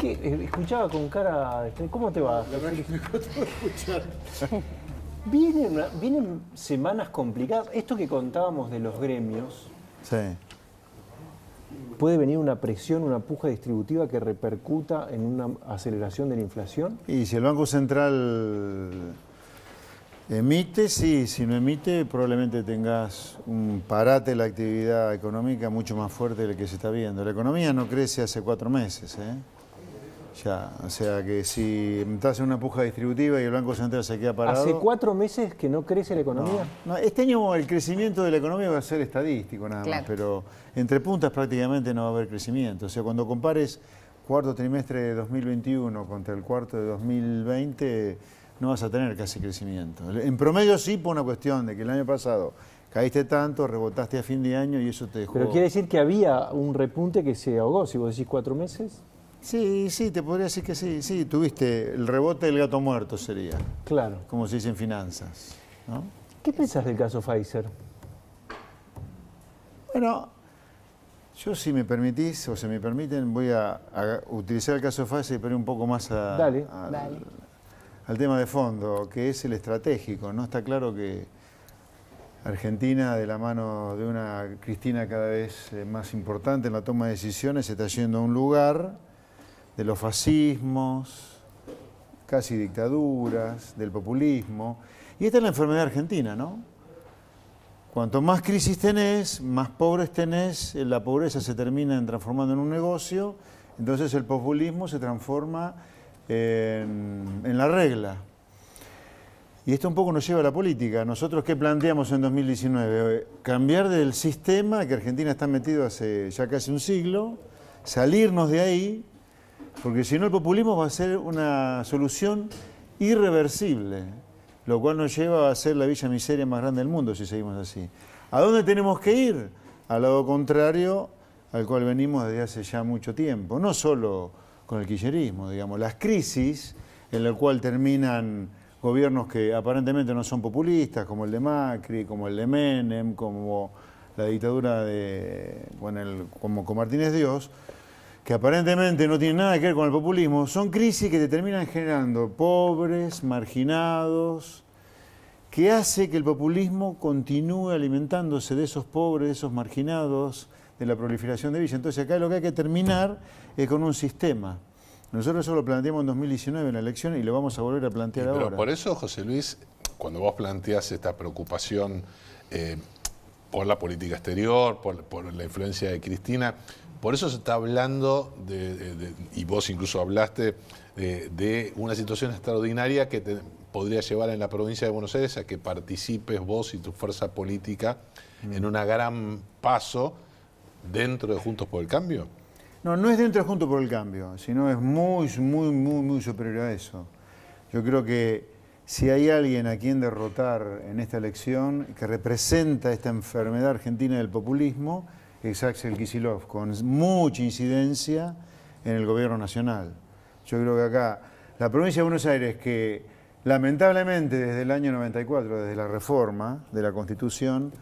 que escuchaba con cara... ¿Cómo te va? La verdad que me costó escuchar. Vienen semanas complicadas. Esto que contábamos de los gremios, Sí. ¿puede venir una presión, una puja distributiva que repercuta en una aceleración de la inflación? Y si el Banco Central emite, sí. Si no emite, probablemente tengas un parate de la actividad económica mucho más fuerte del que se está viendo. La economía no crece hace 4 meses, ¿eh? Ya, o sea que si estás en una puja distributiva y el Banco Central se queda parado... ¿Hace 4 meses que no crece la economía? No, este año el crecimiento de la economía va a ser estadístico nada más, pero entre puntas prácticamente no va a haber crecimiento. O sea, cuando compares cuarto trimestre de 2021 contra el cuarto de 2020, no vas a tener casi crecimiento. En promedio sí, por una cuestión de que el año pasado caíste tanto, rebotaste a fin de año y eso te dejó... Pero quiere decir que había un repunte que se ahogó, si vos decís 4 meses. Sí, te podría decir que sí. Sí, tuviste el rebote del gato muerto sería. Claro. Como se dice en finanzas, ¿no? ¿Qué pensás del caso Pfizer? Bueno, yo si me permitís o se me permiten voy a utilizar el caso Pfizer pero un poco más Dale. al tema de fondo, que es el estratégico, ¿no? Está claro que Argentina, de la mano de una Cristina cada vez más importante en la toma de decisiones, se está yendo a un lugar de los fascismos, casi dictaduras, del populismo. Y esta es la enfermedad argentina, ¿no? Cuanto más crisis tenés, más pobres tenés, la pobreza se termina transformando en un negocio, entonces el populismo se transforma en la regla. Y esto un poco nos lleva a la política. Nosotros, ¿qué planteamos en 2019? Cambiar del sistema que Argentina está metido hace ya casi un siglo, salirnos de ahí, porque si no el populismo va a ser una solución irreversible, lo cual nos lleva a ser la villa miseria más grande del mundo si seguimos así. ¿A dónde tenemos que ir? Al lado contrario al cual venimos desde hace ya mucho tiempo, no solo con el kirchnerismo, digamos, las crisis en las cuales terminan gobiernos que aparentemente no son populistas, como el de Macri, como el de Menem, como la dictadura de, como con Martínez Dios, que aparentemente no tienen nada que ver con el populismo, son crisis que te terminan generando pobres, marginados, que hace que el populismo continúe alimentándose de esos pobres, de esos marginados, de la proliferación de villas. Entonces acá lo que hay que terminar es con un sistema. Nosotros eso lo planteamos en 2019 en la elección y lo vamos a volver a plantear ahora. Pero por eso, José Luis, cuando vos planteás esta preocupación por la política exterior, por la influencia de Cristina, por eso se está hablando, y vos incluso hablaste, de una situación extraordinaria que te podría llevar en la provincia de Buenos Aires a que participes vos y tu fuerza política en una gran paso dentro de Juntos por el Cambio. No, no es dentro de Juntos por el Cambio, sino es muy superior a eso. Yo creo que si hay alguien a quien derrotar en esta elección que representa esta enfermedad argentina del populismo, es Axel Kicillof, con mucha incidencia en el gobierno nacional. Yo creo que acá, la provincia de Buenos Aires, que lamentablemente desde el año 94, desde la reforma de la Constitución,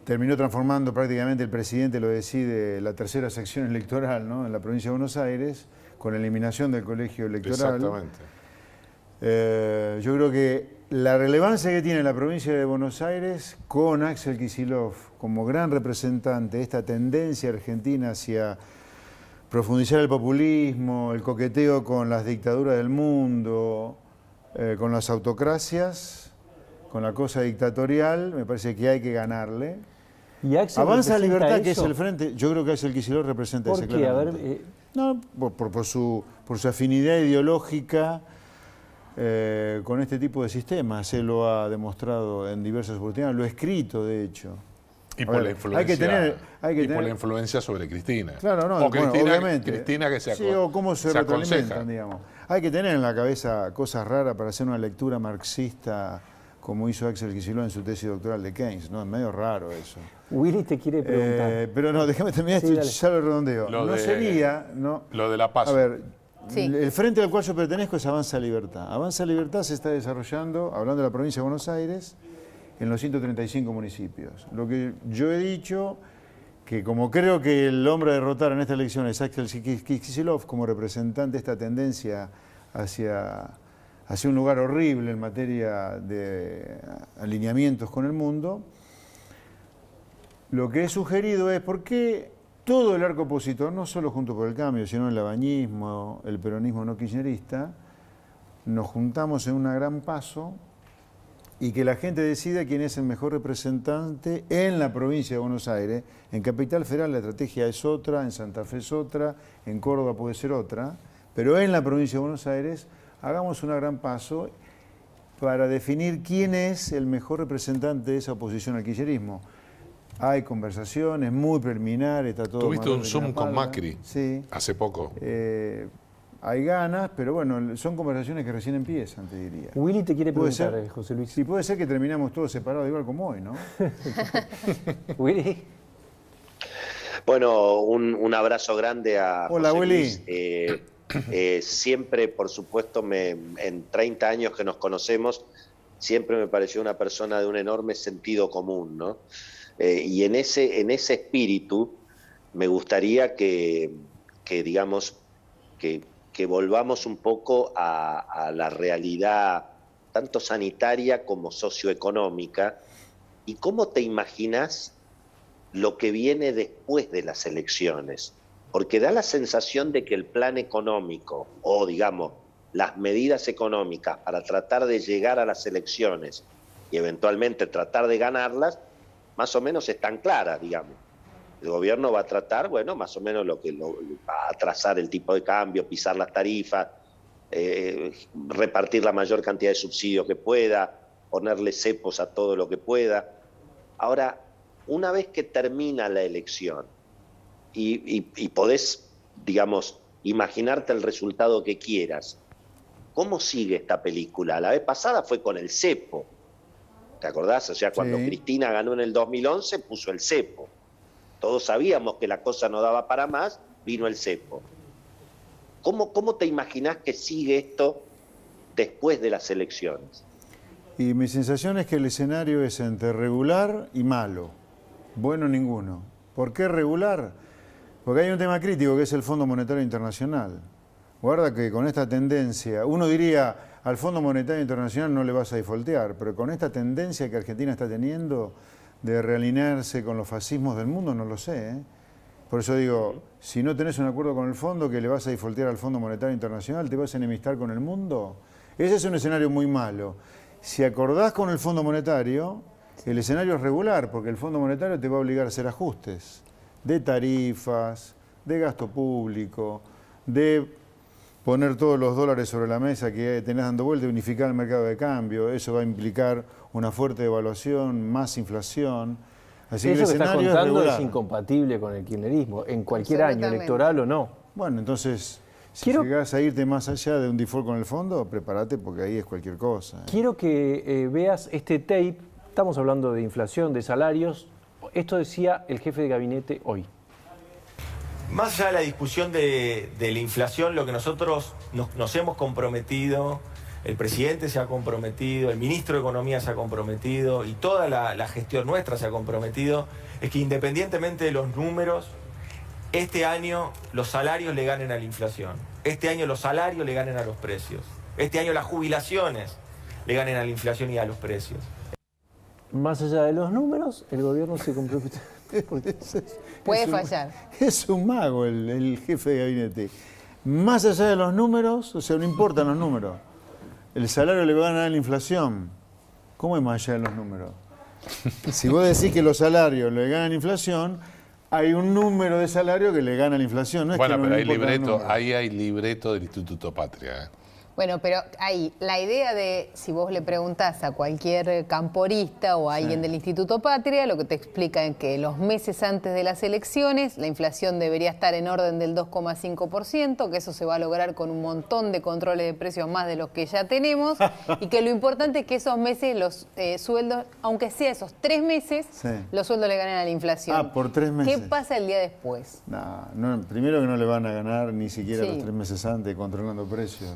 terminó transformando prácticamente, el presidente lo decide, la tercera sección electoral, ¿no?, en la provincia de Buenos Aires, con la eliminación del colegio electoral. Exactamente. Yo creo que la relevancia que tiene la provincia de Buenos Aires con Axel Kicillof como gran representante de esta tendencia argentina hacia profundizar el populismo, el coqueteo con las dictaduras del mundo, con las autocracias, con la cosa dictatorial, me parece que hay que ganarle. ¿Y Axel Avanza Libertad, eso? que es el frente, yo creo que Axel Kicillof representa ese ¿Por qué? A claramente. ver, No, por su afinidad ideológica con este tipo de sistemas. Él lo ha demostrado en diversas oportunidades, lo ha escrito, de hecho. Y por la influencia, por la influencia sobre Cristina. Claro, no, o Cristina, bueno, obviamente. Cristina que se sí, o cómo se retroalimentan, aconseja. digamos. Hay que tener en la cabeza cosas raras para hacer una lectura marxista como hizo Axel Kicillof en su tesis doctoral de Keynes, ¿no? Es medio raro eso. Willy te quiere preguntar. Pero no, déjame terminar Sí, esto y dale. ya lo redondeo. Lo No de- sería... No, Lo de la paz. a ver, Sí. el frente al cual yo pertenezco es Avanza Libertad. Avanza Libertad se está desarrollando, hablando de la provincia de Buenos Aires, en los 135 municipios. Lo que yo he dicho que como creo que el hombre a derrotar en esta elección es Axel Kicillof, como representante de esta tendencia hacia un lugar horrible en materia de alineamientos con el mundo, lo que he sugerido es por qué todo el arco opositor, no solo Juntos por el Cambio, sino el abañismo, el peronismo no kirchnerista, nos juntamos en una gran paso y que la gente decida quién es el mejor representante en la provincia de Buenos Aires. En Capital Federal la estrategia es otra, en Santa Fe es otra, en Córdoba puede ser otra, pero en la provincia de Buenos Aires hagamos un gran paso para definir quién es el mejor representante de esa oposición al kirchnerismo. Hay conversaciones muy preliminares, está todo... ¿Tuviste un Zoom con Macri? Sí. Hace poco. Hay ganas, pero bueno, son conversaciones que recién empiezan, te diría. Willy te quiere preguntar, ser, José Luis. Sí, puede ser que terminamos todos separados igual como hoy, ¿no? Willy. Bueno, un abrazo grande a Hola, José Willy. Luis. Siempre, por supuesto, en 30 años que nos conocemos, siempre me pareció una persona de un enorme sentido común, ¿no? Y en ese espíritu me gustaría que digamos, que volvamos un poco a la realidad tanto sanitaria como socioeconómica. ¿Y cómo te imaginas lo que viene después de las elecciones? Porque da la sensación de que el plan económico o, digamos, las medidas económicas para tratar de llegar a las elecciones y eventualmente tratar de ganarlas, más o menos están claras, digamos. El gobierno va a tratar, bueno, más o menos va a trazar el tipo de cambio, pisar las tarifas, repartir la mayor cantidad de subsidios que pueda, ponerle cepos a todo lo que pueda. Ahora, una vez que termina la elección y podés, digamos, imaginarte el resultado que quieras, ¿cómo sigue esta película? La vez pasada fue con el cepo, ¿te acordás? O sea, cuando Sí. Cristina ganó en el 2011, puso el cepo. Todos sabíamos que la cosa no daba para más, vino el cepo. ¿Cómo te imaginás que sigue esto después de las elecciones? Y mi sensación es que el escenario es entre regular y malo. Bueno, ninguno. ¿Por qué regular? Porque hay un tema crítico que es el Fondo Monetario Internacional. Guarda que con esta tendencia, uno diría, al Fondo Monetario Internacional no le vas a defaultear, pero con esta tendencia que Argentina está teniendo de realinearse con los fascismos del mundo, no lo sé, ¿eh? Por eso digo, si no tenés un acuerdo con el fondo que le vas a defaultear al Fondo Monetario Internacional, ¿te vas a enemistar con el mundo? Ese es un escenario muy malo. Si acordás con el Fondo Monetario, el escenario es regular, porque el Fondo Monetario te va a obligar a hacer ajustes de tarifas, de gasto público, de poner todos los dólares sobre la mesa que tenés dando vuelta y unificar el mercado de cambio. Eso va a implicar una fuerte devaluación, más inflación. Así Eso que que el estás escenario contando es es regular. incompatible con el kirchnerismo, en cualquier año, Absolutamente. electoral o no. Bueno, entonces, si Quiero- llegás a irte más allá de un default con el fondo, prepárate porque ahí es cualquier cosa. Quiero que veas este tape. Estamos hablando de inflación, de salarios. Esto decía el jefe de gabinete hoy. Más allá de la discusión de la inflación, lo que nosotros nos hemos comprometido, el presidente se ha comprometido, el ministro de Economía se ha comprometido y toda la gestión nuestra se ha comprometido, es que independientemente de los números, este año los salarios le ganen a la inflación, este año los salarios le ganen a los precios, este año las jubilaciones le ganen a la inflación y a los precios. Más allá de los números, el gobierno se compromete. Puede Es un- fallar. Es un mago el jefe de gabinete. Más allá de los números, o sea, no importan los números. El salario le va a ganar a la inflación. ¿Cómo es más allá de los números? Si vos decís que los salarios le ganan a la inflación, hay un número de salario que le gana a la inflación. No es Bueno, que no pero le hay importan los libreto, números. ahí hay libreto del Instituto Patria. ¿eh? Bueno, pero ahí, la idea de, si vos le preguntás a cualquier camporista o a alguien del Instituto Patria, lo que te explica es que los meses antes de las elecciones la inflación debería estar en orden del 2,5%, que eso se va a lograr con un montón de controles de precios más de los que ya tenemos, y que lo importante es que esos meses los sueldos, aunque sea esos 3 meses, Sí. los sueldos le ganen a la inflación. Ah, por 3 meses. ¿Qué pasa el día después? No, primero que no le van a ganar ni siquiera Sí. los 3 meses antes controlando precios.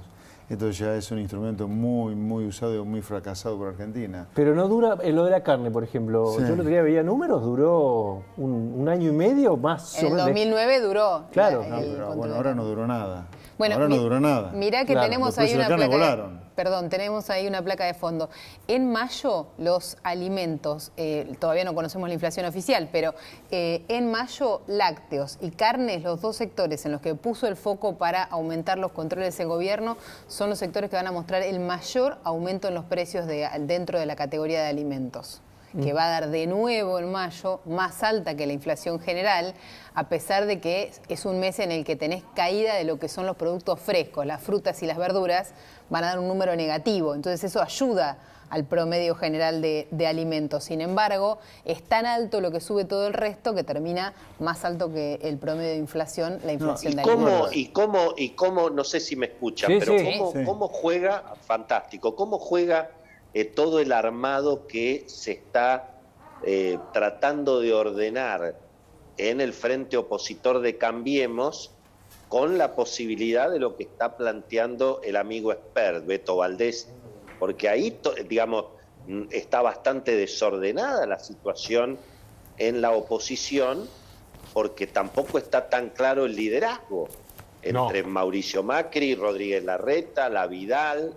esto ya es un instrumento muy usado y muy fracasado por Argentina. Pero no dura, lo de la carne, por ejemplo, Sí. yo el otro día veía números, duró un año y medio más. En el 2009 duró. Claro. No, el pero control bueno, de ahora carne. no duró nada. Bueno, Ahora no duró nada. Mirá que Claro, tenemos los ahí precios una de la carne placa. volaron. Perdón, tenemos ahí una placa de fondo. En mayo, los alimentos, todavía no conocemos la inflación oficial, pero en mayo, lácteos y carnes, los dos sectores en los que puso el foco para aumentar los controles del gobierno, son los sectores que van a mostrar el mayor aumento en los precios dentro de la categoría de alimentos, que va a dar de nuevo en mayo más alta que la inflación general, a pesar de que es un mes en el que tenés caída de lo que son los productos frescos, las frutas y las verduras van a dar un número negativo, entonces eso ayuda al promedio general de alimentos. Sin embargo, es tan alto lo que sube todo el resto que termina más alto que el promedio de inflación, la inflación de alimentos. ¿Y cómo, no sé si me escuchan, Sí, pero sí. cómo juega, fantástico, cómo juega todo el armado que se está tratando de ordenar en el frente opositor de Cambiemos, con la posibilidad de lo que está planteando el amigo expert, Beto Valdés, porque ahí, digamos, está bastante desordenada la situación en la oposición, porque tampoco está tan claro el liderazgo entre Mauricio Macri, Rodríguez Larreta, la Vidal.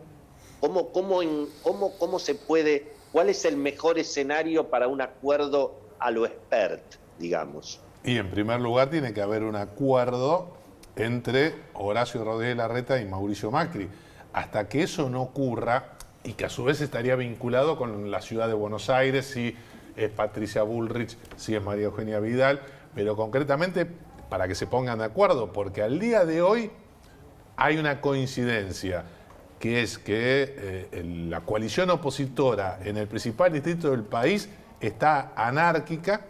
¿Cómo se puede, cuál es el mejor escenario para un acuerdo a lo expert, digamos? Y en primer lugar tiene que haber un acuerdo entre Horacio Rodríguez Larreta y Mauricio Macri. Hasta que eso no ocurra, y que a su vez estaría vinculado con la ciudad de Buenos Aires, si es Patricia Bullrich, si es María Eugenia Vidal, pero concretamente para que se pongan de acuerdo, porque al día de hoy hay una coincidencia, que es que la coalición opositora en el principal distrito del país está anárquica,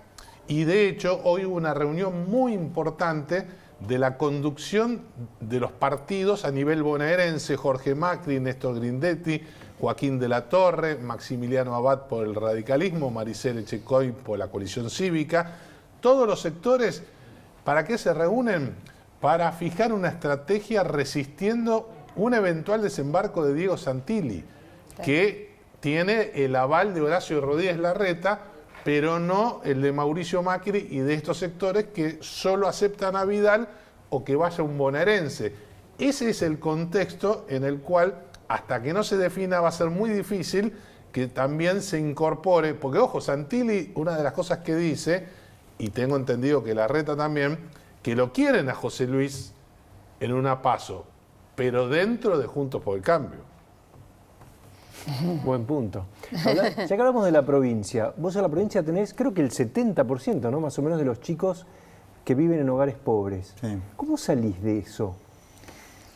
y de hecho hoy hubo una reunión muy importante de la conducción de los partidos a nivel bonaerense: Jorge Macri, Néstor Grindetti, Joaquín de la Torre, Maximiliano Abad por el radicalismo, Maricel Echecoy por la coalición cívica. Todos los sectores, ¿para qué se reúnen? Para fijar una estrategia resistiendo un eventual desembarco de Diego Santilli, que tiene el aval de Horacio Rodríguez Larreta, pero no el de Mauricio Macri y de estos sectores que solo aceptan a Vidal o que vaya un bonaerense. Ese es el contexto en el cual, hasta que no se defina, va a ser muy difícil que también se incorpore, porque ojo, Santilli, una de las cosas que dice, y tengo entendido que Larreta también, que lo quieren a José Luis en una PASO, pero dentro de Juntos por el Cambio. Buen punto. Ya que hablamos de la provincia, vos en la provincia tenés, creo que el 70%, ¿no? Más o menos, de los chicos que viven en hogares pobres. Sí. ¿Cómo salís de eso?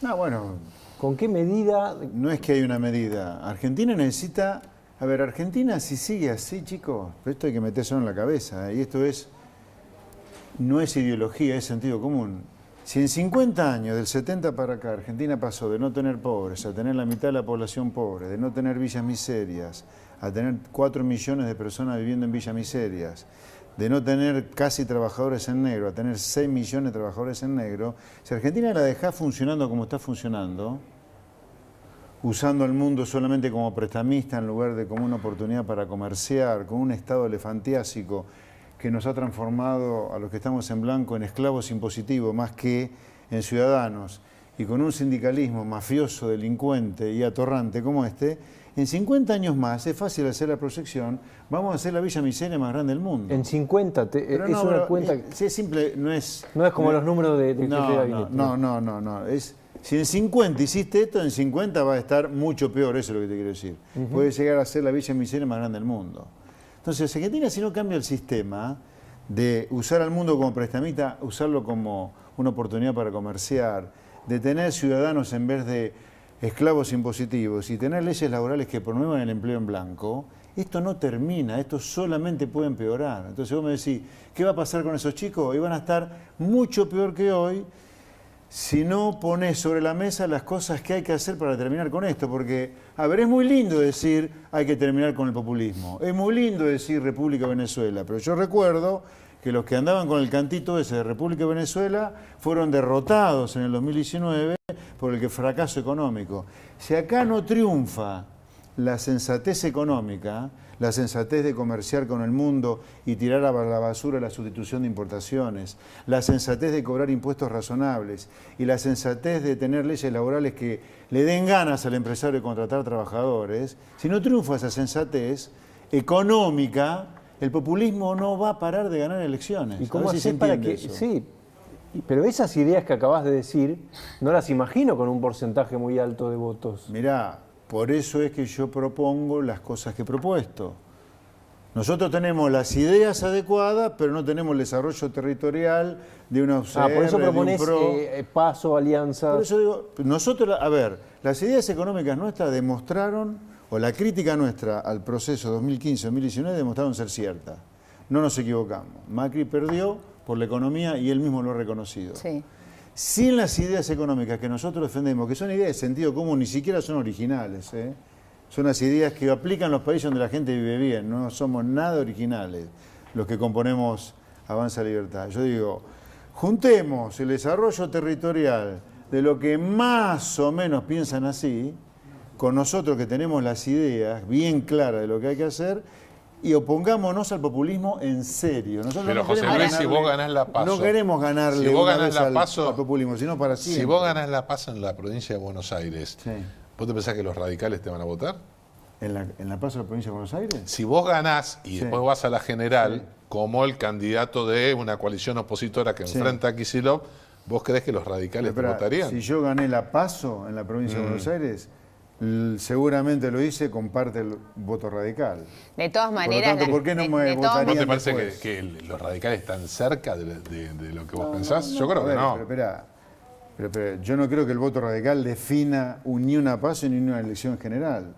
No, bueno, ¿Con qué medida? no es que hay una medida. Argentina necesita... A ver, Argentina si sigue así, chicos, pero esto hay que metérselo en la cabeza, y esto no es ideología, es sentido común. Si en 50 años, del 70 para acá, Argentina pasó de no tener pobres a tener la mitad de la población pobre, de no tener villas miserias, a tener 4 millones de personas viviendo en villas miserias, de no tener casi trabajadores en negro, a tener 6 millones de trabajadores en negro, si Argentina la deja funcionando como está funcionando, usando al mundo solamente como prestamista en lugar de como una oportunidad para comerciar, con un estado elefantiásico que nos ha transformado a los que estamos en blanco en esclavos impositivos más que en ciudadanos, y con un sindicalismo mafioso, delincuente y atorrante como este, en 50 años más, es fácil hacer la proyección, vamos a hacer la villa miseria más grande del mundo. En 50, Pero es no, una pero, cuenta... si es simple, no es como los números del jefe de gabinete. No. Si en 50 hiciste esto, en 50 va a estar mucho peor, eso es lo que te quiero decir. Puede llegar a ser la villa miseria más grande del mundo. Entonces, Argentina, si no cambia el sistema de usar al mundo como prestamista, usarlo como una oportunidad para comerciar, de tener ciudadanos en vez de esclavos impositivos y tener leyes laborales que promuevan el empleo en blanco, esto no termina, esto solamente puede empeorar. Entonces vos me decís, ¿qué va a pasar con esos chicos? Y van a estar mucho peor que hoy si no pones sobre la mesa las cosas que hay que hacer para terminar con esto. Porque, a ver, es muy lindo decir hay que terminar con el populismo, es muy lindo decir República Venezuela, pero yo recuerdo que los que andaban con el cantito ese de República Venezuela fueron derrotados en el 2019 por el fracaso económico. Si acá no triunfa la sensatez económica, la sensatez de comerciar con el mundo y tirar a la basura la sustitución de importaciones, la sensatez de cobrar impuestos razonables y la sensatez de tener leyes laborales que le den ganas al empresario de contratar trabajadores, si no triunfa esa sensatez económica, el populismo no va a parar de ganar elecciones. ¿Y cómo haces para que...? Eso. Sí, pero esas ideas que acabas de decir, no las imagino con un porcentaje muy alto de votos. Mirá, por eso es que yo propongo las cosas que he propuesto. Nosotros tenemos las ideas adecuadas, pero no tenemos el desarrollo territorial de una UCR, por eso proponés de un PRO. paso, alianzas. Por eso digo, nosotros, a ver, las ideas económicas nuestras demostraron, o la crítica nuestra al proceso 2015-2019 demostraron ser cierta. No nos equivocamos. Macri perdió por la economía y él mismo lo ha reconocido. Sí. Sin las ideas económicas que nosotros defendemos, que son ideas de sentido común, ni siquiera son originales, son las ideas que aplican los países donde la gente vive bien, no somos nada originales los que componemos Avanza Libertad. Yo digo, juntemos el desarrollo territorial de lo que más o menos piensan así, con nosotros que tenemos las ideas bien claras de lo que hay que hacer, y opongámonos al populismo en serio. Nosotros pero no José queremos Luis, si ganarle- vos ganás la PASO, no queremos ganarle si vos una ganás vez la al PASO, populismo, sino para siempre. si vos ganás la PASO en la provincia de Buenos Aires, Sí. ¿vos te pensás que los radicales te van a votar? ¿En la PASO de la provincia de Buenos Aires? Si vos ganás y Sí. después vas a la general, Sí. como el candidato de una coalición opositora que Sí. enfrenta a Kicillof, ¿vos creés que los radicales te Espera, votarían? si yo gané la PASO en la provincia de Buenos Aires, seguramente lo hice con parte del voto radical. De todas Por lo maneras... tanto, ¿por qué no me de todas votarían? ¿No te parece después? que los radicales están cerca de lo que vos pensás? Yo creo A que ver, no. pero espera, yo no creo que el voto radical defina ni una PASO ni una elección general.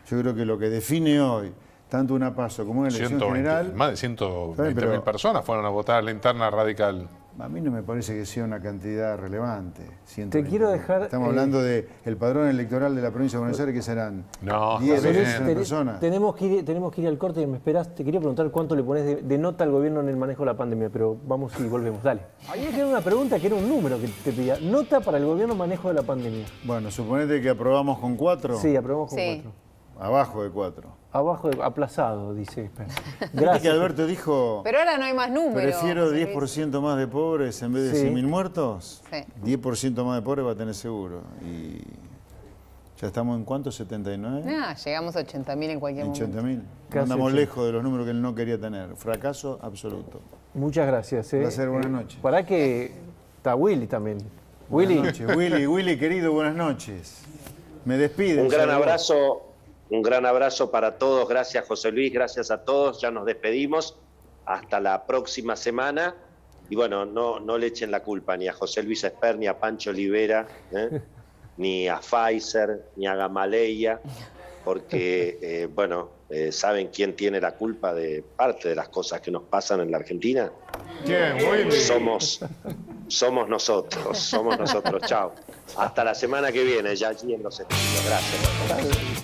Yo creo que lo que define hoy, tanto una PASO como una elección 120, general, más de 120.000 Está bien, pero- personas fueron a votar a la interna radical. a mí no me parece que sea una cantidad relevante. 120. quiero dejar, Estamos hablando del padrón electoral de la provincia de Buenos Aires, que serán No, 10 está bien. veces de personas. Tenemos que ir al corte, me esperás. Te quería preguntar cuánto le pones de nota al gobierno en el manejo de la pandemia, pero vamos y volvemos. Dale. Había que dar una pregunta que era un número que te pedía. Nota para el gobierno en manejo de la pandemia. Bueno, suponete que aprobamos con 4, Sí, aprobamos con Sí. 4. abajo de 4. Abajo, aplazado, dice. Viste que Gracias. Alberto dijo, Pero ahora no hay más números. prefiero José Luis. 10% más de pobres en vez de Sí. 100.000 muertos. Sí. 10% más de pobres va a tener seguro. Y ya estamos en ¿cuánto? 79. Ah, llegamos a 80.000 en cualquier momento. 80.000. Casi Andamos 80. lejos de los números que él no quería tener. Fracaso absoluto. Muchas gracias. Placer, buenas noches. Para que está Willy también. Willy. Buenas noches. Willy, querido, buenas noches. Me despido. Un gran abrazo para todos. Gracias, José Luis. Gracias a todos. Ya nos despedimos. Hasta la próxima semana. Y bueno, no le echen la culpa ni a José Luis Esper, ni a Pancho Olivera, ni a Pfizer, ni a Gamaleya, porque, ¿saben quién tiene la culpa de parte de las cosas que nos pasan en la Argentina? ¿Quién, Willy? Somos nosotros. Chao. Hasta la semana que viene, ya allí en los estudios. Gracias.